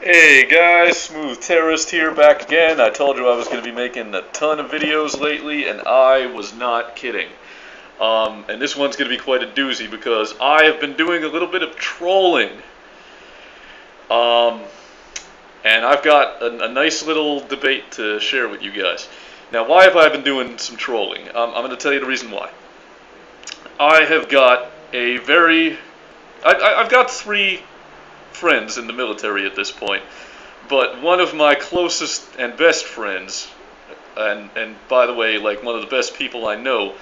Hey guys, Smooth Terrorist here, back again. I told you I was going to be making a ton of videos lately, and I was not kidding. And this one's going to be quite a doozy because I have been doing a little bit of trolling. Um, and I've got a nice little debate to share with you guys. Now, why have I been doing some trolling? I'm going to tell you the reason why. I have got a very... I've got three friends in the military at this point. But one of my closest and best friends, and by the way, like one of the best people I know,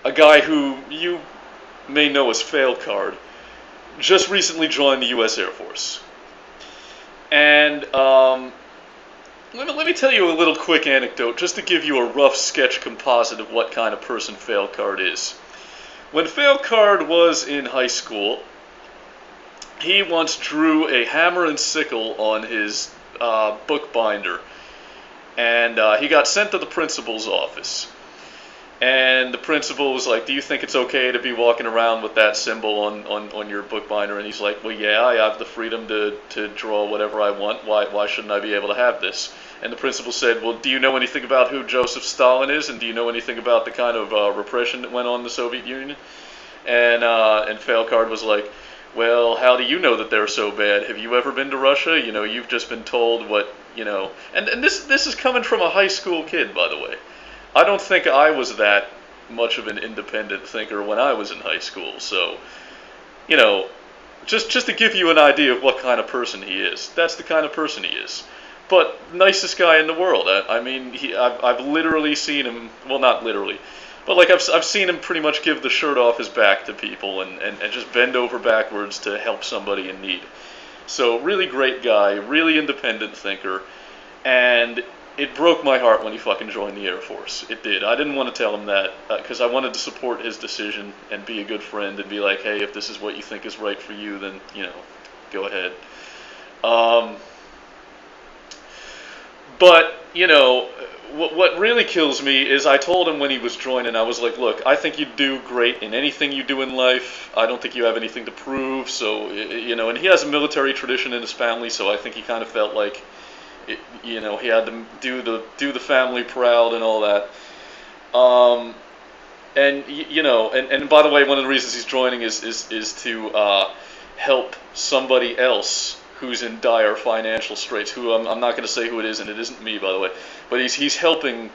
a guy who you may know as Failcard, just recently joined the U.S. Air Force. And let me tell you a little quick anecdote, just to give you a rough sketch composite of what kind of person Failcard is. When Failcard was in high school, he once drew a hammer and sickle on his bookbinder, and he got sent to the principal's office. And the principal was like, "Do you think it's okay to be walking around with that symbol on your bookbinder?" And he's like, "Well, yeah, I have the freedom to draw whatever I want. Why shouldn't I be able to have this?" And the principal said, "Well, do you know anything about who Joseph Stalin is, and do you know anything about the kind of repression that went on in the Soviet Union?" And Failcard was like, "Well, how do you know that they're so bad? Have you ever been to Russia? You know, you've just been told what, you know." And this is coming from a high school kid, by the way. I don't think I was that much of an independent thinker when I was in high school. So, you know, just to give you an idea of what kind of person he is. That's the kind of person he is. But nicest guy in the world. I mean, I've literally seen him, well, not literally, but like I've seen him pretty much give the shirt off his back to people and just bend over backwards to help somebody in need. So really great guy, really independent thinker, and it broke my heart when he fucking joined the Air Force. It did. I didn't want to tell him that because I wanted to support his decision and be a good friend and be like, "Hey, if this is what you think is right for you, then, you know, go ahead." But, you know, what really kills me is I told him when he was joining, I was like, "Look, I think you do great in anything you do in life. I don't think you have anything to prove." So, you know, and he has a military tradition in his family, so I think he kind of felt like, you know, he had to do the family proud and all that. And you know, and by the way, one of the reasons he's joining is to help somebody else who's in dire financial straits. Who I'm not going to say who it is, and it isn't me, by the way. But he's helping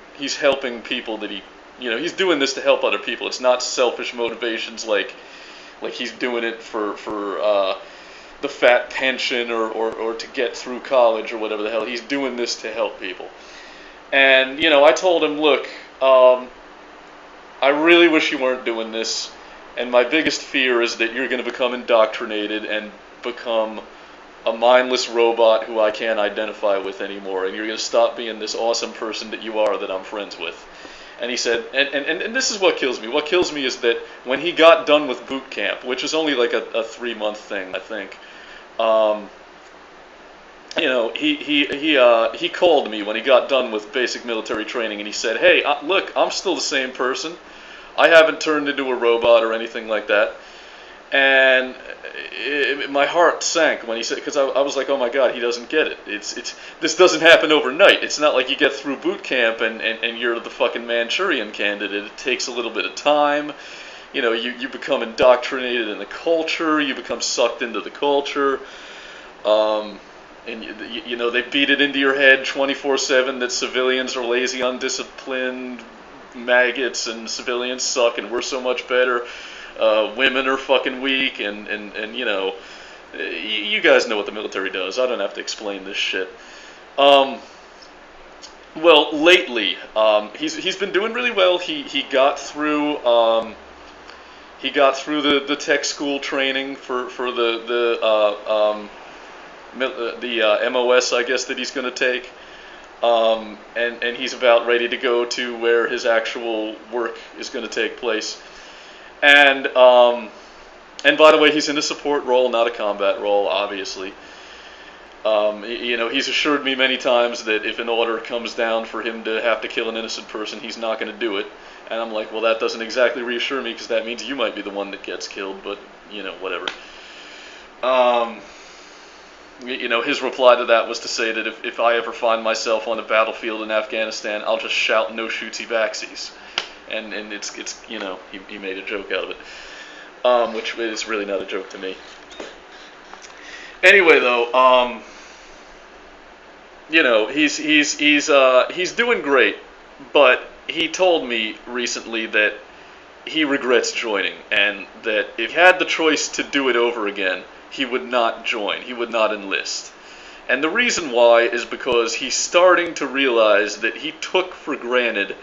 people that he, you know, he's doing this to help other people. It's not selfish motivations like he's doing it for the fat pension or to get through college or whatever the hell. He's doing this to help people. And, you know, I told him, "Look, I really wish you weren't doing this, and my biggest fear is that you're going to become indoctrinated and become a mindless robot who I can't identify with anymore, and you're going to stop being this awesome person that you are that I'm friends with." And he said, and this is what kills me. What kills me is that when he got done with boot camp, which is only like a 3-month thing, I think, you know, he called me when he got done with basic military training, and he said, "Hey, look, I'm still the same person. I haven't turned into a robot or anything like that." And my heart sank when he said, because I was like, "Oh my God, he doesn't get it. This doesn't happen overnight. It's not like you get through boot camp and you're the fucking Manchurian candidate. It takes a little bit of time. You know, you become indoctrinated in the culture. You become sucked into the culture. And you know, they beat it into your head 24/7 that civilians are lazy, undisciplined maggots, and civilians suck, and we're so much better. Women are fucking weak, and you know, you guys know what the military does. I don't have to explain this shit." Well, lately, he's been doing really well. He got through the tech school training for the MOS, I guess, that he's going to take. And he's about ready to go to where his actual work is going to take place. And by the way, he's in a support role, not a combat role, obviously. You know, he's assured me many times that if an order comes down for him to have to kill an innocent person, he's not going to do it. And I'm like, well, that doesn't exactly reassure me, because that means you might be the one that gets killed, but, you know, whatever. his reply to that was to say that if I ever find myself on the battlefield in Afghanistan, I'll just shout no shooty backsies, and it's he made a joke out of it, which is really not a joke to me. Anyway, though, he's doing great, but he told me recently that he regrets joining, and that if he had the choice to do it over again, he would not join, he would not enlist. And the reason why is because he's starting to realize that he took for granted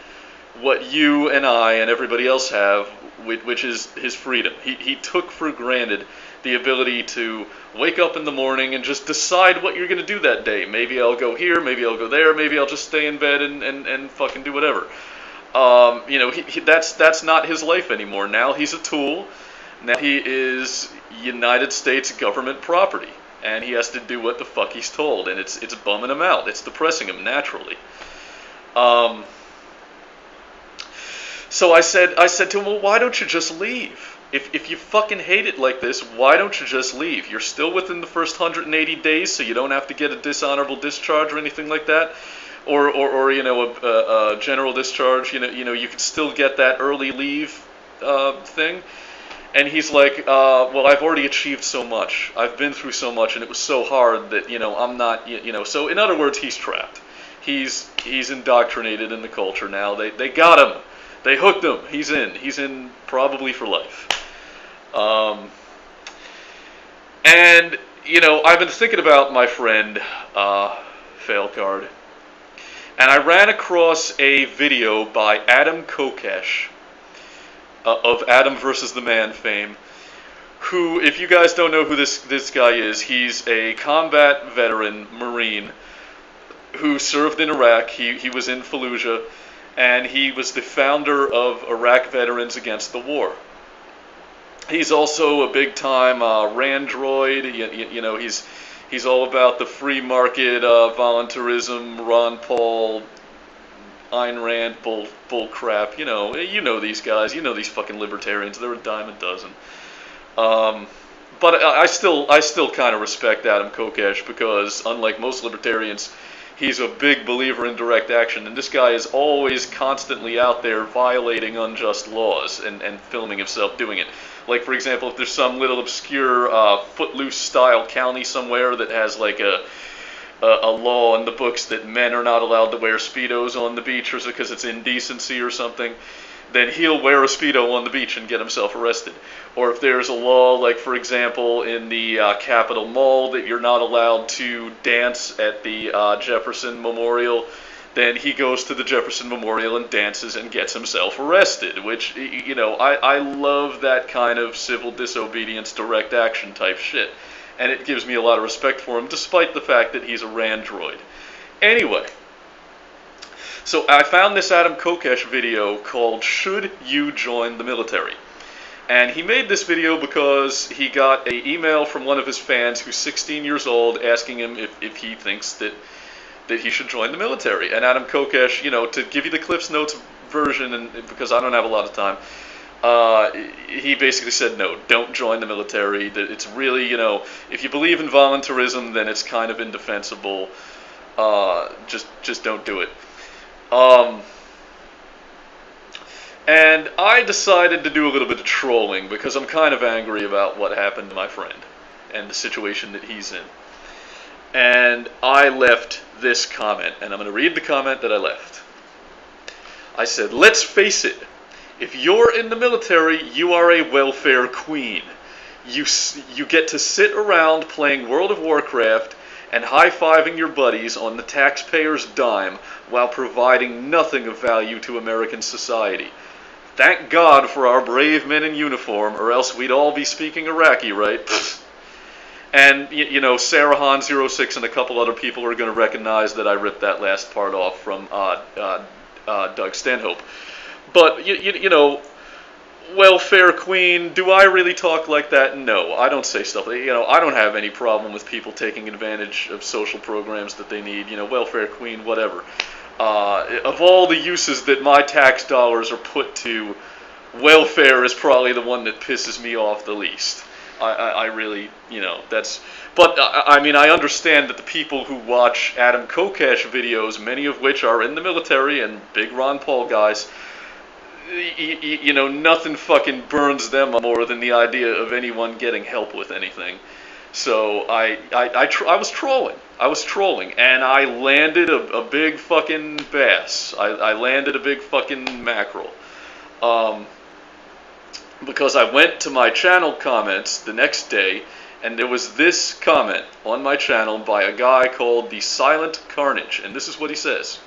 what you and I and everybody else have, which is his freedom. He took for granted the ability to wake up in the morning and just decide what you're going to do that day. Maybe I'll go here, maybe I'll go there, maybe I'll just stay in bed and fucking do whatever. That's not his life anymore. Now he's a tool. Now he is United States government property, and he has to do what the fuck he's told, and it's bumming him out. It's depressing him naturally. So I said to him, well, why don't you just leave? If you fucking hate it like this, why don't you just leave? You're still within the first 180 days, so you don't have to get a dishonorable discharge or anything like that, or a general discharge. You can still get that early leave thing. And he's like, well, I've already achieved so much. I've been through so much, and it was so hard that I'm not. So in other words, he's trapped. He's indoctrinated in the culture now. They got him. They hooked him. He's in. He's in probably for life. And I've been thinking about my friend Failcard, and I ran across a video by Adam Kokesh of Adam versus the Man fame, who, if you guys don't know who this guy is, he's a combat veteran Marine who served in Iraq. He was in Fallujah, and he was the founder of Iraq Veterans Against the War. He's also a big-time Randroid. He's all about the free market, voluntarism, Ron Paul, Ayn Rand bull crap. You know these guys. You know these fucking libertarians. They're a dime a dozen. But I still kind of respect Adam Kokesh, because unlike most libertarians, he's a big believer in direct action, and this guy is always constantly out there violating unjust laws and filming himself doing it. Like, for example, if there's some little obscure Footloose-style county somewhere that has like a law in the books that men are not allowed to wear Speedos on the beach or because it's indecency or something, then he'll wear a Speedo on the beach and get himself arrested. Or if there's a law, like, for example, in the Capitol Mall that you're not allowed to dance at the Jefferson Memorial, then he goes to the Jefferson Memorial and dances and gets himself arrested, which, I love that kind of civil disobedience, direct action type shit. And it gives me a lot of respect for him, despite the fact that he's a Randroid. Anyway, so I found this Adam Kokesh video called "Should You Join the Military?" And he made this video because he got an email from one of his fans who's 16 years old asking him if he thinks that he should join the military. And Adam Kokesh, to give you the Cliff's Notes version, and because I don't have a lot of time, he basically said, no, don't join the military. That it's really, if you believe in voluntarism, then it's kind of indefensible. Just don't do it. And I decided to do a little bit of trolling because I'm kind of angry about what happened to my friend and the situation that he's in. And I left this comment, and I'm going to read the comment that I left. I said, let's face it, if you're in the military, you are a welfare queen. You get to sit around playing World of Warcraft and high-fiving your buddies on the taxpayer's dime while providing nothing of value to American society. Thank God for our brave men in uniform, or else we'd all be speaking Iraqi, right? And, Sarah Han 06 and a couple other people are going to recognize that I ripped that last part off from Doug Stanhope. But, welfare queen, do I really talk like that? No, I don't say stuff. I don't have any problem with people taking advantage of social programs that they need. Welfare queen, whatever. Of all the uses that my tax dollars are put to, welfare is probably the one that pisses me off the least. I really, that's... But, I mean, I understand that the people who watch Adam Kokesh videos, many of which are in the military and big Ron Paul guys, nothing fucking burns them more than the idea of anyone getting help with anything. So I was trolling. I was trolling, and I landed a big fucking bass. I landed a big fucking mackerel. Because I went to my channel comments the next day, and there was this comment on my channel by a guy called The Silent Carnage, and this is what he says.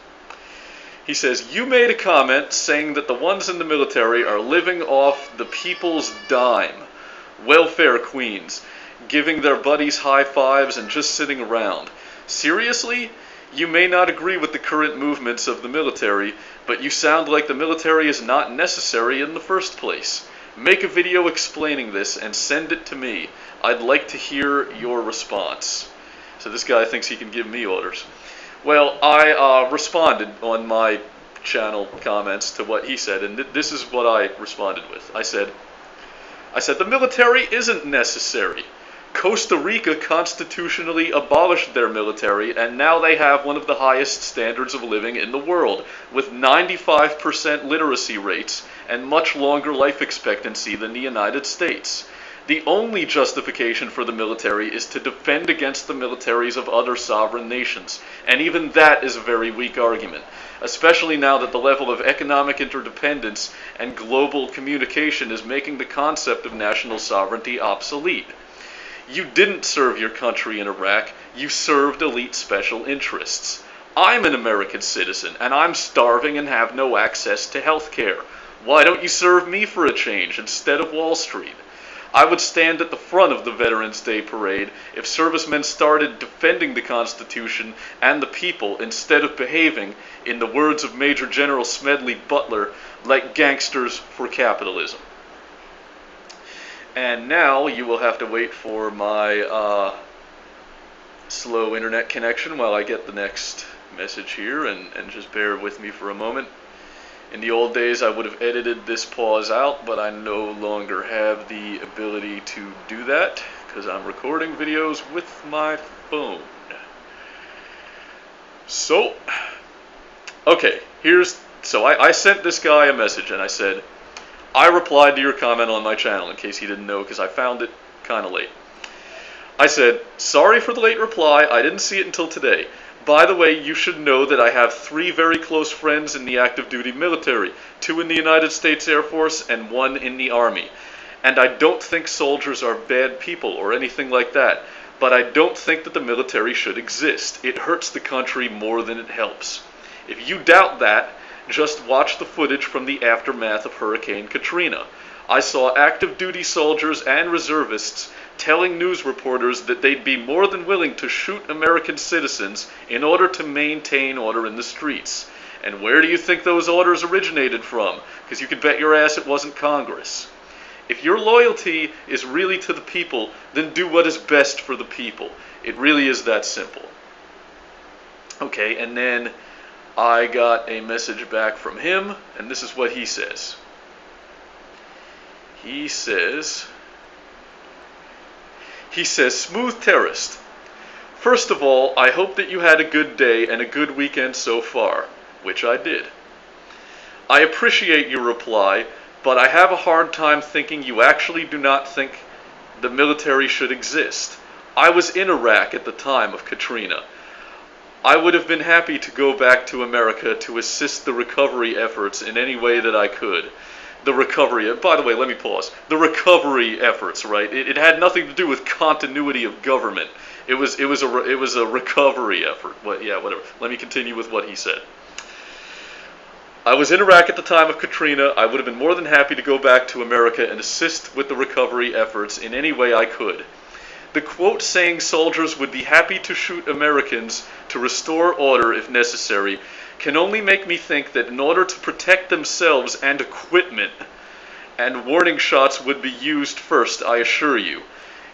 He says, "You made a comment saying that the ones in the military are living off the people's dime, welfare queens, giving their buddies high fives and just sitting around. Seriously? You may not agree with the current movements of the military, but you sound like the military is not necessary in the first place. Make a video explaining this and send it to me. I'd like to hear your response." So this guy thinks he can give me orders. Well, I responded on my channel comments to what he said, and this is what I responded with. I said, "The military isn't necessary. Costa Rica constitutionally abolished their military, and now they have one of the highest standards of living in the world, with 95% literacy rates and much longer life expectancy than the United States. The only justification for the military is to defend against the militaries of other sovereign nations, and even that is a very weak argument, especially now that the level of economic interdependence and global communication is making the concept of national sovereignty obsolete. You didn't serve your country in Iraq, you served elite special interests. I'm an American citizen, and I'm starving and have no access to health care. Why don't you serve me for a change instead of Wall Street? I would stand at the front of the Veterans Day parade if servicemen started defending the Constitution and the people instead of behaving, in the words of Major General Smedley Butler, like gangsters for capitalism." And now you will have to wait for my slow internet connection while I get the next message here, and just bear with me for a moment. In the old days, I would have edited this pause out, but I no longer have the ability to do that because I'm recording videos with my phone. So, okay, so I sent this guy a message and I said, I replied to your comment on my channel, in case he didn't know, because I found it kind of late. I said, "Sorry for the late reply, I didn't see it until today. By the way, you should know that I have 3 very close friends in the active duty military, 2 in the United States Air Force and 1 in the Army. And I don't think soldiers are bad people or anything like that, but I don't think that the military should exist. It hurts the country more than it helps. If you doubt that, just watch the footage from the aftermath of Hurricane Katrina. I saw active duty soldiers and reservists telling news reporters that they'd be more than willing to shoot American citizens in order to maintain order in the streets. And where do you think those orders originated from? Because you can bet your ass it wasn't Congress. If your loyalty is really to the people, then do what is best for the people. It really is that simple." Okay, and then I got a message back from him, and this is what he says. He says, "Smooth Terrorist. First of all, I hope that you had a good day and a good weekend so far," which I did. "I appreciate your reply, but I have a hard time thinking you actually do not think the military should exist. I was in Iraq at the time of Katrina. I would have been happy to go back to America to assist the recovery efforts in any way that I could. The recovery, by the way, let me pause. The recovery efforts, right? It had nothing to do with continuity of government. It was a recovery effort. But yeah, whatever. Let me continue with what he said. I was in Iraq at the time of Katrina. I would have been more than happy to go back to America and assist with the recovery efforts in any way I could. The quote saying soldiers would be happy to shoot Americans to restore order if necessary can only make me think that in order to protect themselves and equipment, and warning shots would be used first, I assure you.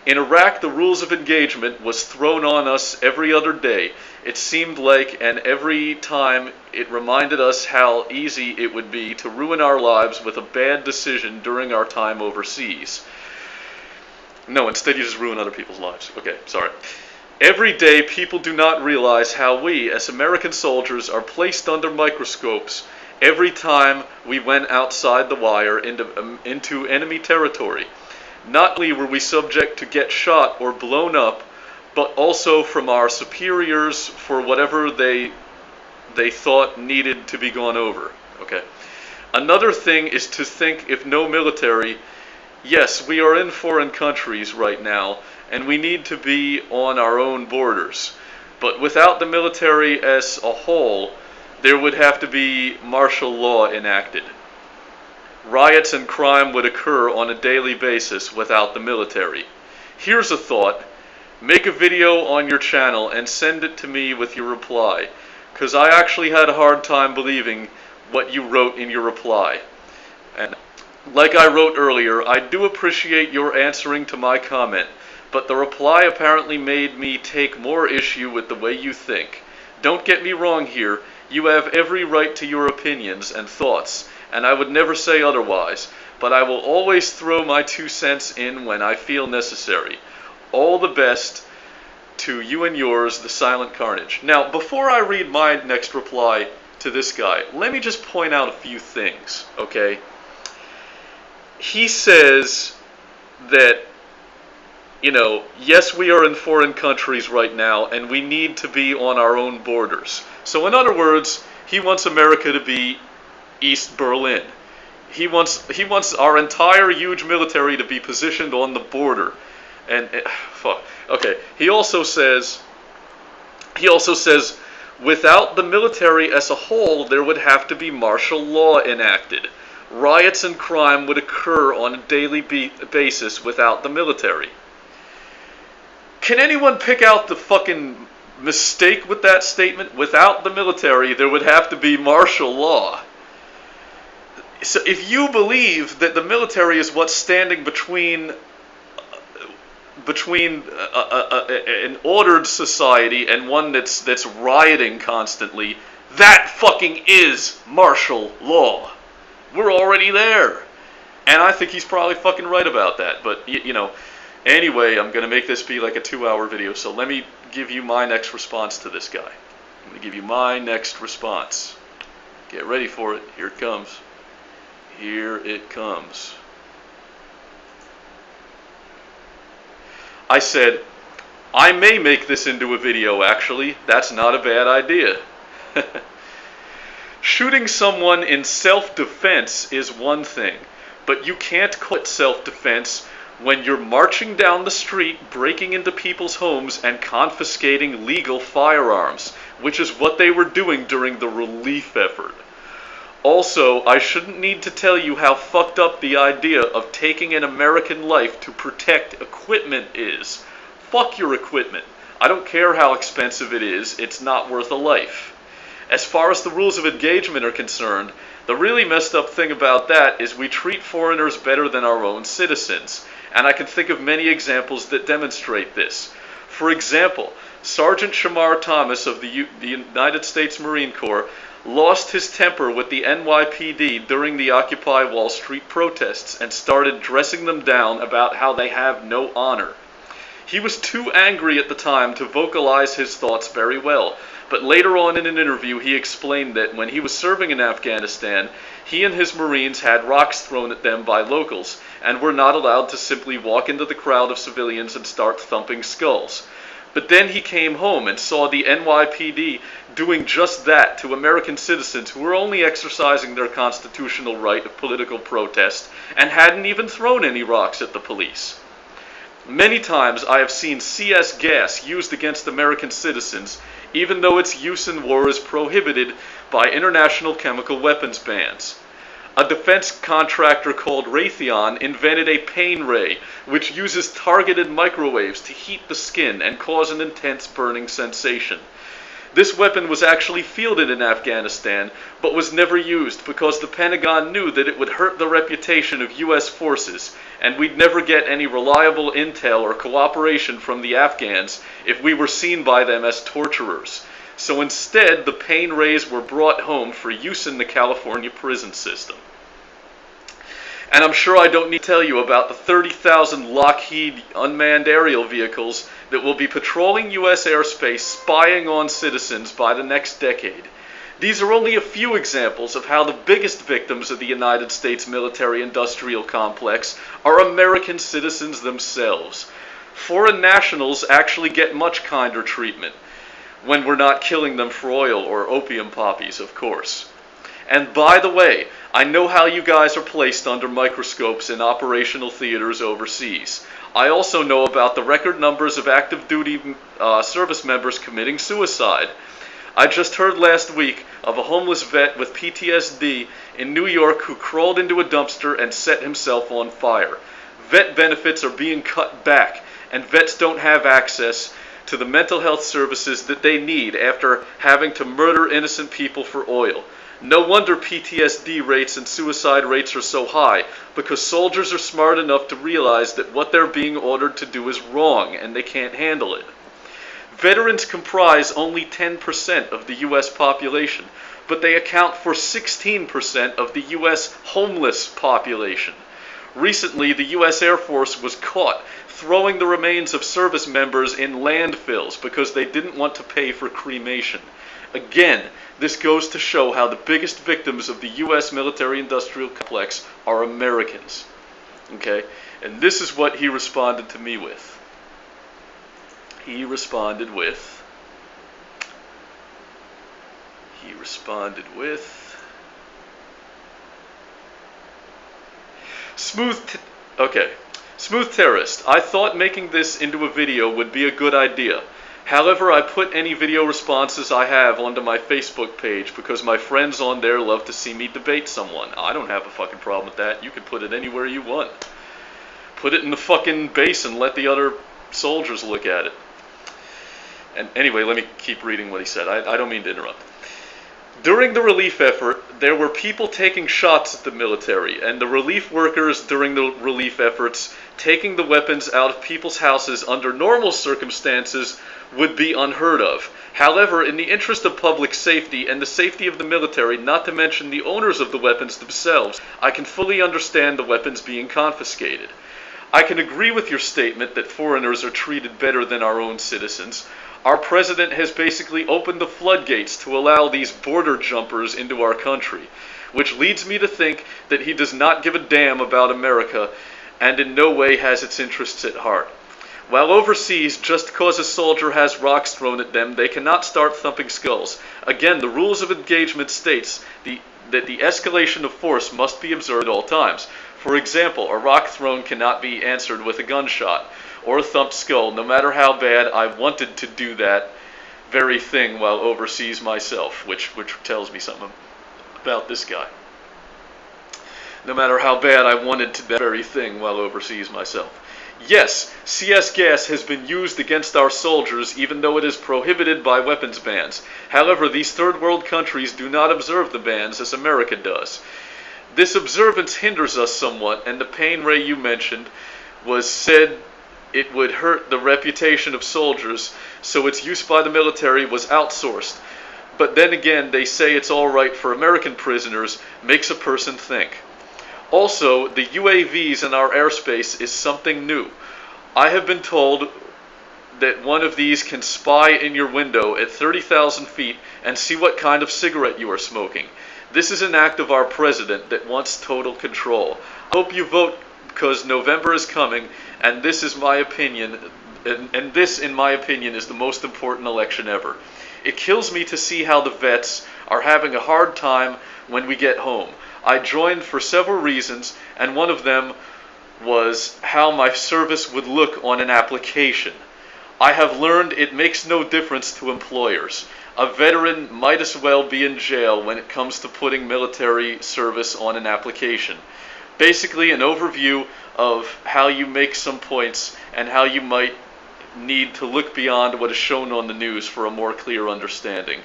In Iraq, the rules of engagement was thrown on us every other day. It seemed like, and every time it reminded us how easy it would be to ruin our lives with a bad decision during our time overseas. No, instead you just ruin other people's lives. Okay, sorry. Every day, people do not realize how we, as American soldiers, are placed under microscopes every time we went outside the wire into enemy territory. Not only were we subject to get shot or blown up, but also from our superiors for whatever they thought needed to be gone over. Okay. Another thing is to think if no military, yes, we are in foreign countries right now, and we need to be on our own borders. But without the military as a whole, there would have to be martial law enacted. Riots and crime would occur on a daily basis without the military. Here's a thought. Make a video on your channel and send it to me with your reply, because I actually had a hard time believing what you wrote in your reply. And like I wrote earlier, I do appreciate your answering to my comment, but the reply apparently made me take more issue with the way you think. Don't get me wrong here, you have every right to your opinions and thoughts, and I would never say otherwise, but I will always throw my 2 cents in when I feel necessary. All the best to you and yours, the Silent Carnage. Now, before I read my next reply to this guy, let me just point out a few things, okay? He says that, you know, yes, we are in foreign countries right now, and we need to be on our own borders. So in other words, he wants America to be East Berlin. He wants our entire huge military to be positioned on the border. And fuck. Okay. He also says without the military as a whole, there would have to be martial law enacted. Riots and crime would occur on a daily basis without the military. Can anyone pick out the fucking mistake with that statement? Without the military, there would have to be martial law. So if you believe that the military is what's standing between an ordered society and one that's rioting constantly, that fucking is martial law. We're already there. And I think he's probably fucking right about that. But, you know, anyway, I'm going to make this be like a 2-hour video, so let me give you my next response to this guy. I'm going to give you my next response. Get ready for it. Here it comes. Here it comes. I said, I may make this into a video, actually. That's not a bad idea. Shooting someone in self-defense is one thing, but you can't call it self-defense when you're marching down the street, breaking into people's homes, and confiscating legal firearms, which is what they were doing during the relief effort. Also, I shouldn't need to tell you how fucked up the idea of taking an American life to protect equipment is. Fuck your equipment. I don't care how expensive it is, it's not worth a life. As far as the rules of engagement are concerned, the really messed up thing about that is we treat foreigners better than our own citizens, and I can think of many examples that demonstrate this. For example, Sergeant Shamar Thomas of the United States Marine Corps lost his temper with the NYPD during the Occupy Wall Street protests and started dressing them down about how they have no honor. He was too angry at the time to vocalize his thoughts very well, but later on in an interview he explained that when he was serving in Afghanistan, he and his Marines had rocks thrown at them by locals and were not allowed to simply walk into the crowd of civilians and start thumping skulls. But then he came home and saw the NYPD doing just that to American citizens who were only exercising their constitutional right of political protest and hadn't even thrown any rocks at the police. Many times I have seen CS gas used against American citizens, even though its use in war is prohibited by international chemical weapons bans. A defense contractor called Raytheon invented a pain ray, which uses targeted microwaves to heat the skin and cause an intense burning sensation. This weapon was actually fielded in Afghanistan, but was never used because the Pentagon knew that it would hurt the reputation of U.S. forces, and we'd never get any reliable intel or cooperation from the Afghans if we were seen by them as torturers. So instead, the pain rays were brought home for use in the California prison system. And I'm sure I don't need to tell you about the 30,000 Lockheed unmanned aerial vehicles that will be patrolling U.S. airspace, spying on citizens by the next decade. These are only a few examples of how the biggest victims of the United States military-industrial complex are American citizens themselves. Foreign nationals actually get much kinder treatment, when we're not killing them for oil or opium poppies, of course. And by the way, I know how you guys are placed under microscopes in operational theaters overseas. I also know about the record numbers of active duty service members committing suicide. I just heard last week of a homeless vet with PTSD in New York who crawled into a dumpster and set himself on fire. Vet benefits are being cut back, and vets don't have access to the mental health services that they need after having to murder innocent people for oil. No wonder PTSD rates and suicide rates are so high, because soldiers are smart enough to realize that what they're being ordered to do is wrong and they can't handle it. Veterans comprise only 10% of the U.S. population, but they account for 16% of the U.S. homeless population. Recently, the U.S. Air Force was caught throwing the remains of service members in landfills because they didn't want to pay for cremation. Again, this goes to show how the biggest victims of the U.S. military-industrial complex are Americans. Okay? And this is what he responded to me with. He responded with, Smooth terrorist, I thought making this into a video would be a good idea. However, I put any video responses I have onto my Facebook page because my friends on there love to see me debate someone. I don't have a fucking problem with that. You can put it anywhere you want. Put it in the fucking base and let the other soldiers look at it. And anyway, let me keep reading what he said. I don't mean to interrupt. During the relief effort, there were people taking shots at the military, and the relief workers during the relief efforts taking the weapons out of people's houses under normal circumstances would be unheard of. However, in the interest of public safety and the safety of the military, not to mention the owners of the weapons themselves, I can fully understand the weapons being confiscated. I can agree with your statement that foreigners are treated better than our own citizens. Our president has basically opened the floodgates to allow these border jumpers into our country, which leads me to think that he does not give a damn about America and in no way has its interests at heart. While overseas, just cause a soldier has rocks thrown at them, they cannot start thumping skulls. Again, the rules of engagement states that the escalation of force must be observed at all times. For example, a rock thrown cannot be answered with a gunshot or a thumped skull, no matter how bad I wanted to do that very thing while overseas myself, which tells me something about this guy. No matter how bad I wanted to do that very thing while overseas myself. Yes, CS gas has been used against our soldiers even though it is prohibited by weapons bans. However, these third world countries do not observe the bans as America does. This observance hinders us somewhat, and the pain Ray you mentioned was said it would hurt the reputation of soldiers, so its use by the military was outsourced. But then again, they say it's all right for American prisoners, makes a person think. Also, the UAVs in our airspace is something new. I have been told that one of these can spy in your window at 30,000 feet and see what kind of cigarette you are smoking. This is an act of our president that wants total control. I hope you vote because November is coming, and this is my opinion, and this, in my opinion, is the most important election ever. It kills me to see how the vets are having a hard time when we get home. I joined for several reasons, and one of them was how my service would look on an application. I have learned it makes no difference to employers. A veteran might as well be in jail when it comes to putting military service on an application. Basically, an overview of how you make some points and how you might need to look beyond what is shown on the news for a more clear understanding.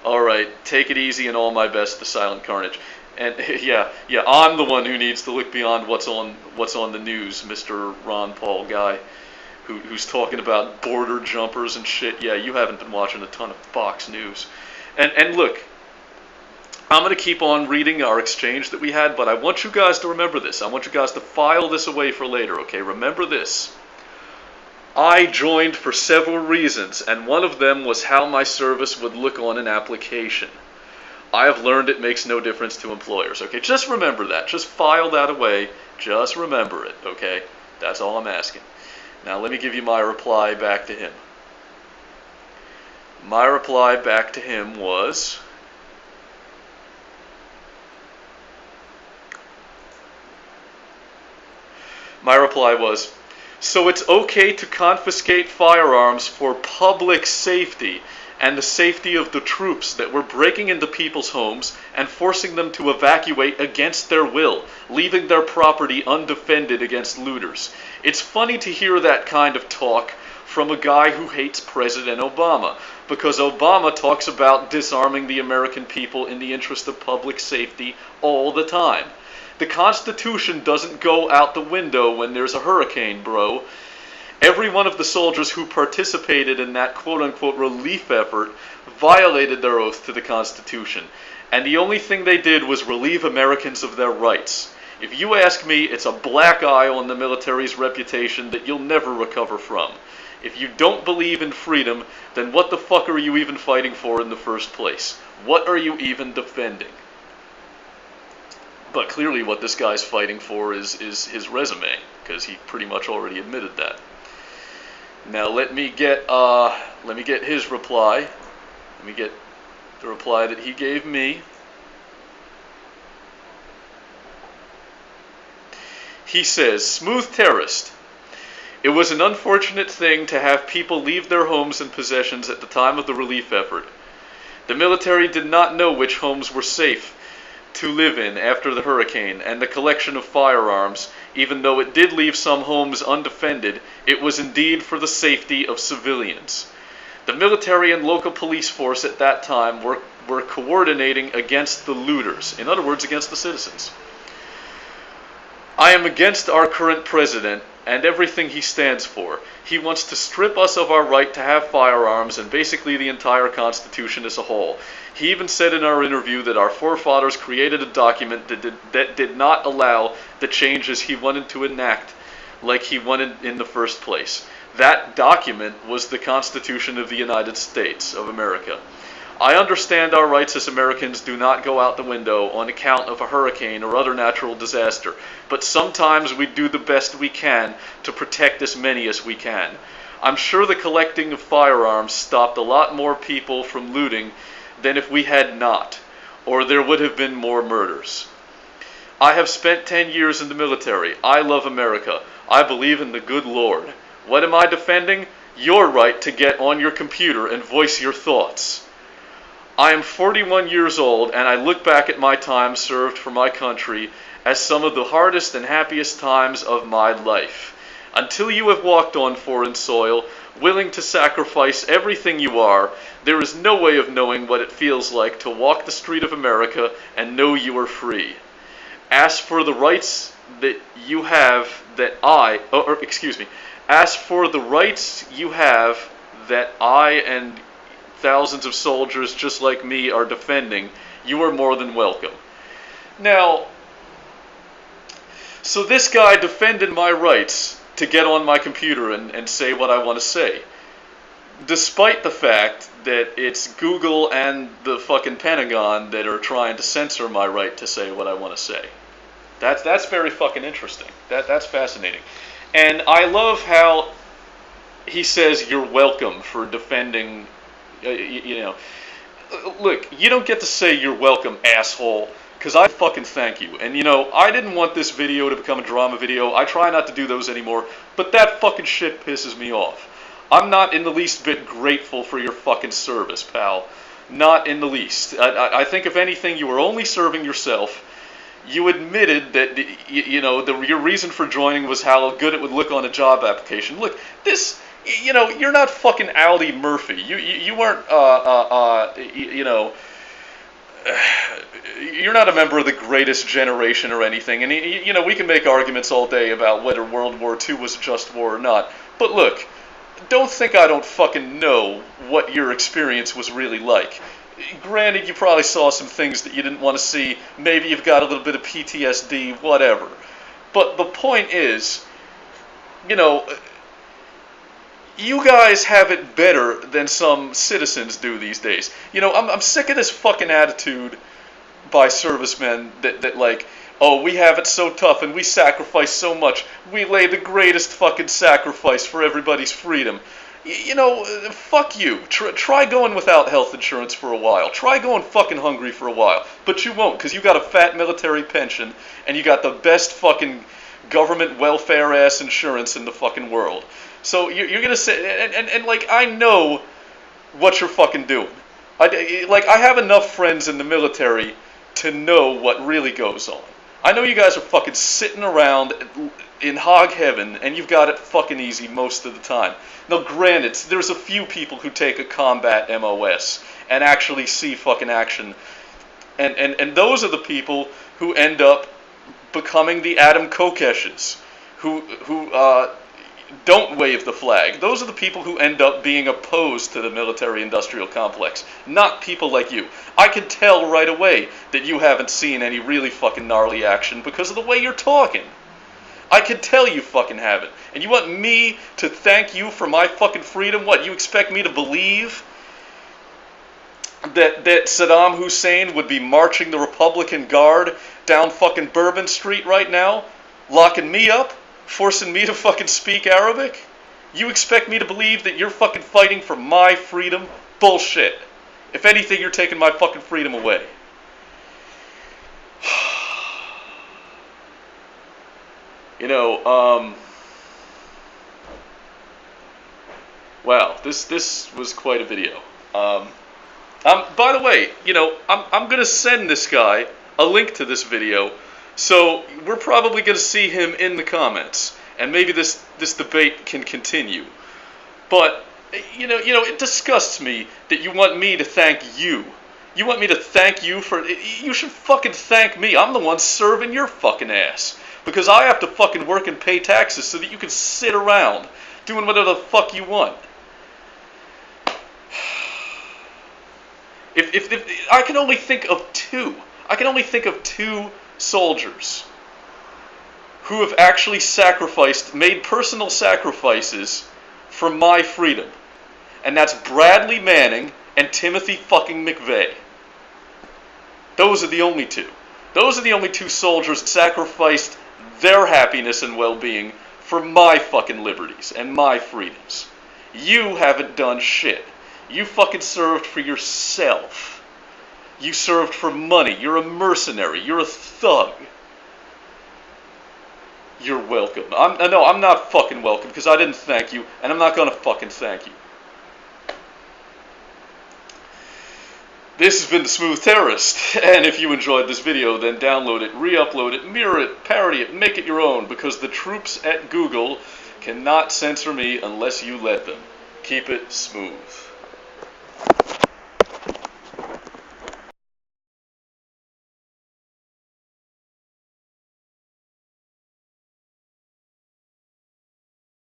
Alright, take it easy and all my best, the Silent Carnage. And yeah, I'm the one who needs to look beyond what's on the news, Mr. Ron Paul guy, who's talking about border jumpers and shit. Yeah, you haven't been watching a ton of Fox News. And look, I'm going to keep on reading our exchange that we had, but I want you guys to remember this. I want you guys to file this away for later, okay? Remember this. I joined for several reasons, and one of them was how my service would look on an application. I have learned it makes no difference to employers, okay? Just remember that. Just file that away. Just remember it, okay? That's all I'm asking. Now let me give you my reply back to him. My reply back to him was... so it's okay to confiscate firearms for public safety and the safety of the troops that were breaking into people's homes and forcing them to evacuate against their will, leaving their property undefended against looters. It's funny to hear that kind of talk from a guy who hates President Obama, because Obama talks about disarming the American people in the interest of public safety all the time. The Constitution doesn't go out the window when there's a hurricane, bro. Every one of the soldiers who participated in that quote-unquote relief effort violated their oath to the Constitution. And the only thing they did was relieve Americans of their rights. If you ask me, it's a black eye on the military's reputation that you'll never recover from. If you don't believe in freedom, then what the fuck are you even fighting for in the first place? What are you even defending? But clearly what this guy's fighting for is his resume, because he pretty much already admitted that. Now let me get his reply. Let me get the reply that he gave me. He says, "Smooth terrorist. It was an unfortunate thing to have people leave their homes and possessions at the time of the relief effort. The military did not know which homes were safe to live in after the hurricane, and the collection of firearms, even though it did leave some homes undefended, it was indeed for the safety of civilians. The military and local police force at that time were coordinating against the looters, in other words, against the citizens. I am against our current president and everything he stands for. He wants to strip us of our right to have firearms and basically the entire Constitution as a whole. He even said in our interview that our forefathers created a document that did not allow the changes he wanted to enact like he wanted in the first place. That document was the Constitution of the United States of America. I understand our rights as Americans do not go out the window on account of a hurricane or other natural disaster, but sometimes we do the best we can to protect as many as we can. I'm sure the collecting of firearms stopped a lot more people from looting than if we had not, or there would have been more murders. I have spent 10 years in the military. I love America. I believe in the good Lord. What am I defending? Your right to get on your computer and voice your thoughts. I am 41 years old, and I look back at my time served for my country as some of the hardest and happiest times of my life. Until you have walked on foreign soil, willing to sacrifice everything you are, there is no way of knowing what it feels like to walk the street of America and know you are free. Ask for the rights that you have ask for the rights you have that I and thousands of soldiers just like me are defending. You are more than welcome." Now, so this guy defended my rights to get on my computer and say what I want to say, despite the fact that it's Google and the fucking Pentagon that are trying to censor my right to say what I want to say. That's very fucking interesting. That's fascinating. And I love how he says you're welcome for defending. Look, you don't get to say you're welcome, asshole, because I fucking thank you. And I didn't want this video to become a drama video. I try not to do those anymore, but that fucking shit pisses me off. I'm not in the least bit grateful for your fucking service, pal. Not in the least. I think if anything, you were only serving yourself. You admitted that your reason for joining was how good it would look on a job application. Look, this. You're not fucking Aldi Murphy. You weren't, you're not a member of the greatest generation or anything. And, we can make arguments all day about whether World War II was a just war or not. But look, don't think I don't fucking know what your experience was really like. Granted, you probably saw some things that you didn't want to see. Maybe you've got a little bit of PTSD, whatever. But the point is, you know, you guys have it better than some citizens do these days. You know, I'm sick of this fucking attitude by servicemen that like, oh, we have it so tough and we sacrifice so much. We lay the greatest fucking sacrifice for everybody's freedom. You know, fuck you. Try going without health insurance for a while. Try going fucking hungry for a while. But you won't, because you got a fat military pension and you got the best fucking government welfare ass insurance in the fucking world. So you're gonna say, and like, I know what you're fucking doing. I have enough friends in the military to know what really goes on. I know you guys are fucking sitting around in hog heaven, and you've got it fucking easy most of the time. Now, granted, there's a few people who take a combat MOS and actually see fucking action, and those are the people who end up becoming the Adam Kokeshes, who don't wave the flag. Those are the people who end up being opposed to the military-industrial complex, not people like you. I can tell right away that you haven't seen any really fucking gnarly action because of the way you're talking. I can tell you fucking haven't. And you want me to thank you for my fucking freedom? What, you expect me to believe that Saddam Hussein would be marching the Republican Guard down fucking Bourbon Street right now, locking me up? Forcing me to fucking speak Arabic? You expect me to believe that you're fucking fighting for my freedom? Bullshit. If anything, you're taking my fucking freedom away. You know, wow, this was quite a video. By the way, you know, I'm gonna send this guy a link to this video. So we're probably going to see him in the comments, and maybe this debate can continue. But you know, it disgusts me that you want me to thank you. You want me to thank you for? You should fucking thank me. I'm the one serving your fucking ass because I have to fucking work and pay taxes so that you can sit around doing whatever the fuck you want. If I can only think of two. I can only think of two soldiers who have actually made personal sacrifices for my freedom. And that's Bradley Manning and Timothy fucking McVeigh. Those are the only two. Those are the only two soldiers that sacrificed their happiness and well-being for my fucking liberties and my freedoms. You haven't done shit. You fucking served for yourself. You served for money. You're a mercenary. You're a thug. You're welcome. I'm not fucking welcome because I didn't thank you, and I'm not gonna fucking thank you. This has been The Smooth Terrorist, and if you enjoyed this video, then download it, re-upload it, mirror it, parody it, make it your own, because the troops at Google cannot censor me unless you let them. Keep it smooth.